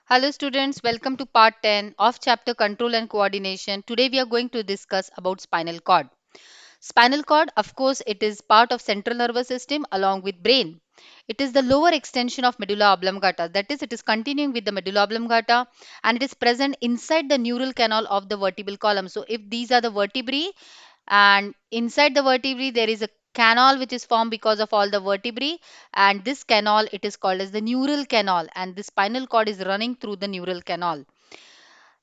Hello students, welcome to part 10 of chapter Control and Coordination. Today we are going to discuss about spinal cord. Spinal cord, of course, it is part of central nervous system along with brain. It is the lower extension of medulla oblongata. That is, it is continuing with the medulla oblongata and it is present inside the neural canal of the vertebral column. So if these are the vertebrae and inside the vertebrae there is a canal which is formed because of all the vertebrae, and this canal it is called as the neural canal, and the spinal cord is running through the neural canal.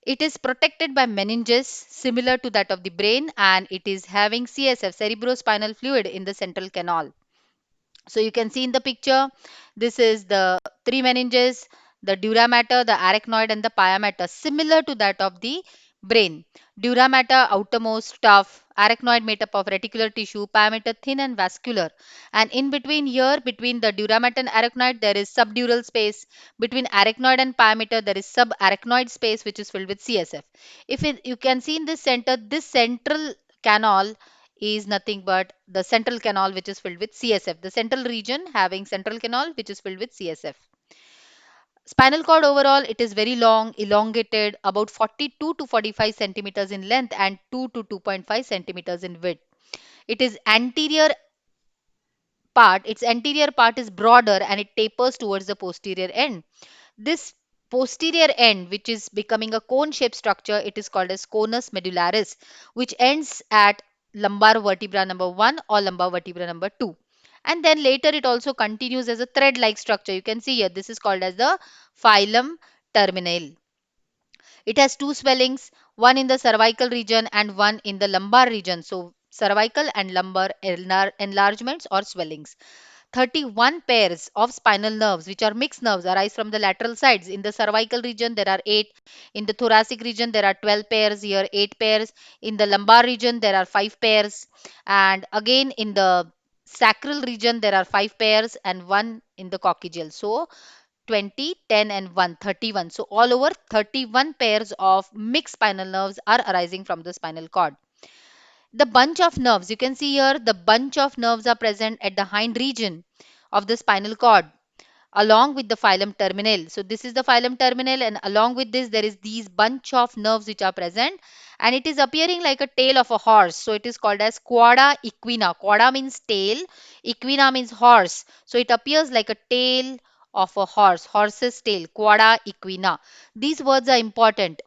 It is protected by meninges similar to that of the brain, and it is having CSF, cerebrospinal fluid, in the central canal. So you can see in the picture, this is the three meninges, the dura mater, the arachnoid and the pia mater, similar to that of the brain. Dura mater outermost, tough, arachnoid made up of reticular tissue, pia mater thin and vascular. And in between here, between the dura mater and arachnoid, there is subdural space. Between arachnoid and pia mater, there is subarachnoid space which is filled with CSF. You can see in this center, this central canal is nothing but the central canal which is filled with CSF. The central region having central canal which is filled with CSF. Spinal cord overall, it is very long, elongated, about 42 to 45 centimeters in length and 2 to 2.5 centimeters in width. It is its anterior part is broader and it tapers towards the posterior end. This posterior end, which is becoming a cone-shaped structure, it is called as conus medullaris, which ends at lumbar vertebra number 1 or lumbar vertebra number 2. And then later it also continues as a thread-like structure. You can see here, this is called as the filum terminale. It has two swellings, one in the cervical region and one in the lumbar region. So cervical and lumbar enlargements or swellings. 31 pairs of spinal nerves, which are mixed nerves, arise from the lateral sides. In the cervical region, there are 8. In the thoracic region, there are 12 pairs. Here, 8 pairs. In the lumbar region, there are 5 pairs. And again, in the sacral region, there are 5 pairs and 1 in the coccygeal. So, 20, 10 and 1, 31. So, all over 31 pairs of mixed spinal nerves are arising from the spinal cord. The bunch of nerves, you can see here, the bunch of nerves are present at the hind region of the spinal cord along with the filum terminale. So this is the filum terminale, and along with this there is these bunch of nerves which are present, and it is appearing like a tail of a horse. So it is called as quada equina. Quada means tail, equina means horse. So it appears like a tail of a horse, horse's tail, quada equina. These words are important.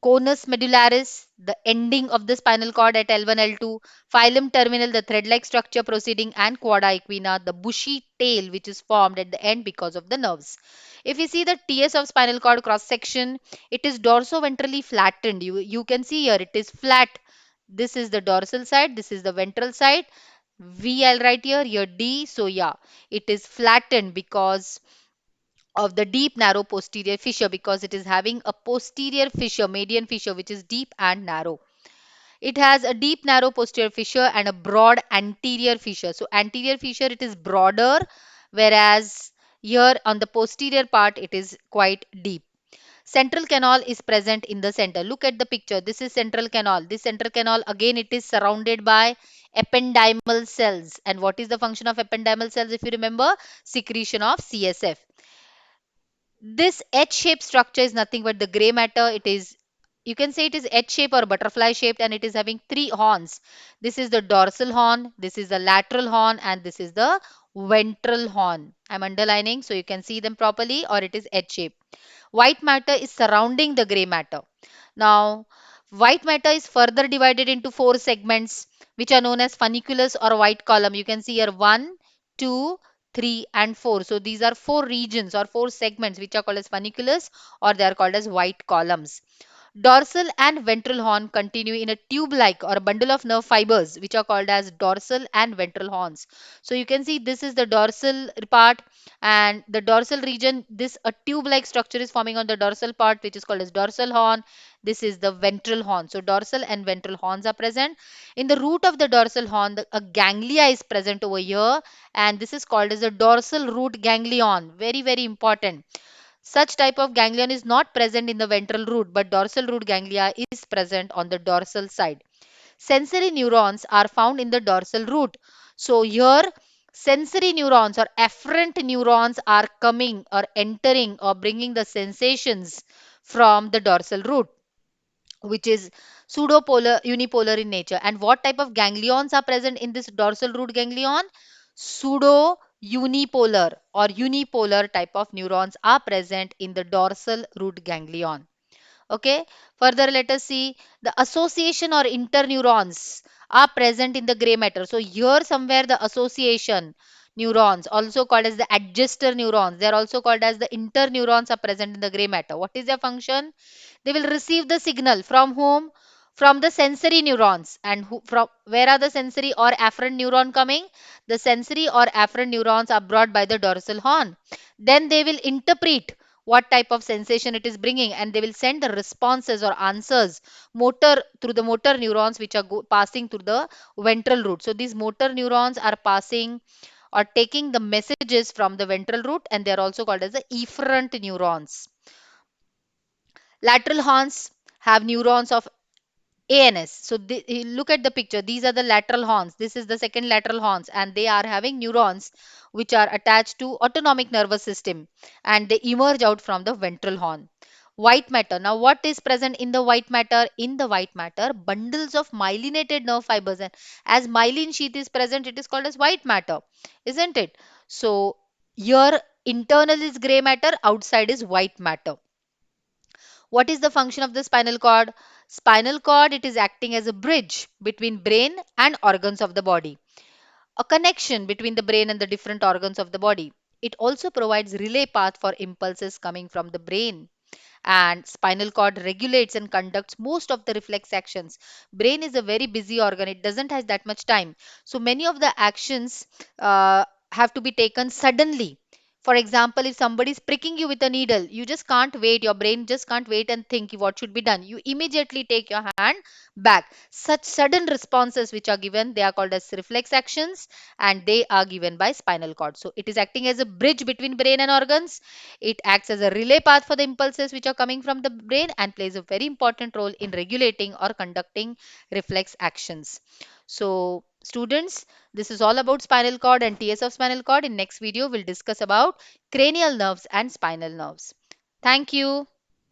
Conus medullaris, the ending of the spinal cord at L1, L2, filum terminal, the thread-like structure proceeding, and quada equina, the bushy tail which is formed at the end because of the nerves. If you see the TS of spinal cord cross section, it is dorsoventrally flattened. You can see here it is flat. This is the dorsal side, this is the ventral side. V I'll write here D. So yeah, it is flattened because of the deep narrow posterior fissure, because it is having a posterior fissure, median fissure, which is deep and narrow. It has a deep narrow posterior fissure and a broad anterior fissure. So anterior fissure, it is broader, whereas here on the posterior part it is quite deep. Central canal is present in the center. Look at the picture. This is central canal. This central canal, again, it is surrounded by ependymal cells. And what is the function of ependymal cells? If you remember, secretion of CSF. This H-shaped structure is nothing but the gray matter. It is, you can say it is H-shaped or butterfly shaped, and it is having three horns. This is the dorsal horn, this is the lateral horn, and this is the ventral horn. I'm underlining so you can see them properly, or it is H-shaped. White matter is surrounding the gray matter. Now, white matter is further divided into four segments which are known as funiculus or white column. You can see here 1, 2, 3 and 4. So these are four regions or four segments which are called as funiculus, or they are called as white columns. Dorsal and ventral horn continue in a tube-like or a bundle of nerve fibers which are called as dorsal and ventral horns. So you can see this is the dorsal part, and the dorsal region, this a tube-like structure is forming on the dorsal part which is called as dorsal horn. This is the ventral horn. So dorsal and ventral horns are present. In the root of the dorsal horn, a ganglia is present over here, and this is called as the dorsal root ganglion. Very, very important. Such type of ganglion is not present in the ventral root, but dorsal root ganglia is present on the dorsal side. Sensory neurons are found in the dorsal root. So here sensory neurons or afferent neurons are coming or entering or bringing the sensations from the dorsal root, which is pseudopolar unipolar in nature. And what type of ganglions are present in this dorsal root ganglion? Pseudo unipolar or unipolar type of neurons are present in the dorsal root ganglion. Okay, further let us see the association or interneurons are present in the gray matter. So here somewhere the association neurons, also called as the adjuster neurons, they are also called as the interneurons, are present in the gray matter. What is their function? They will receive the signal from whom? From the sensory neurons. And from where are the sensory or afferent neuron coming? The sensory or afferent neurons are brought by the dorsal horn. Then they will interpret what type of sensation it is bringing, and they will send the responses or answers motor through the motor neurons, which are passing through the ventral root. So these motor neurons are passing or taking the messages from the ventral root, and they are also called as the efferent neurons. Lateral horns have neurons of ANS. So look at the picture. These are the lateral horns. This is the second lateral horns, and they are having neurons which are attached to autonomic nervous system, and they emerge out from the ventral horn. White matter. Now, what is present in the white matter? In the white matter, bundles of myelinated nerve fibers, and as myelin sheath is present, it is called as white matter, isn't it? So here internal is gray matter, outside is white matter. What is the function of the spinal cord? Spinal cord, it is acting as a bridge between brain and organs of the body, a connection between the brain and the different organs of the body. It also provides relay path for impulses coming from the brain, and spinal cord regulates and conducts most of the reflex actions. Brain is a very busy organ, it doesn't have that much time, so many of the actions have to be taken suddenly. For example, if somebody is pricking you with a needle, you just can't wait, your brain just can't wait and think what should be done, you immediately take your hand back. Such sudden responses which are given, they are called as reflex actions, and they are given by spinal cord. So it is acting as a bridge between brain and organs. It acts as a relay path for the impulses which are coming from the brain, and plays a very important role in regulating or conducting reflex actions. So students, this is all about spinal cord and TS of spinal cord. In next video, we'll discuss about cranial nerves and spinal nerves. Thank you.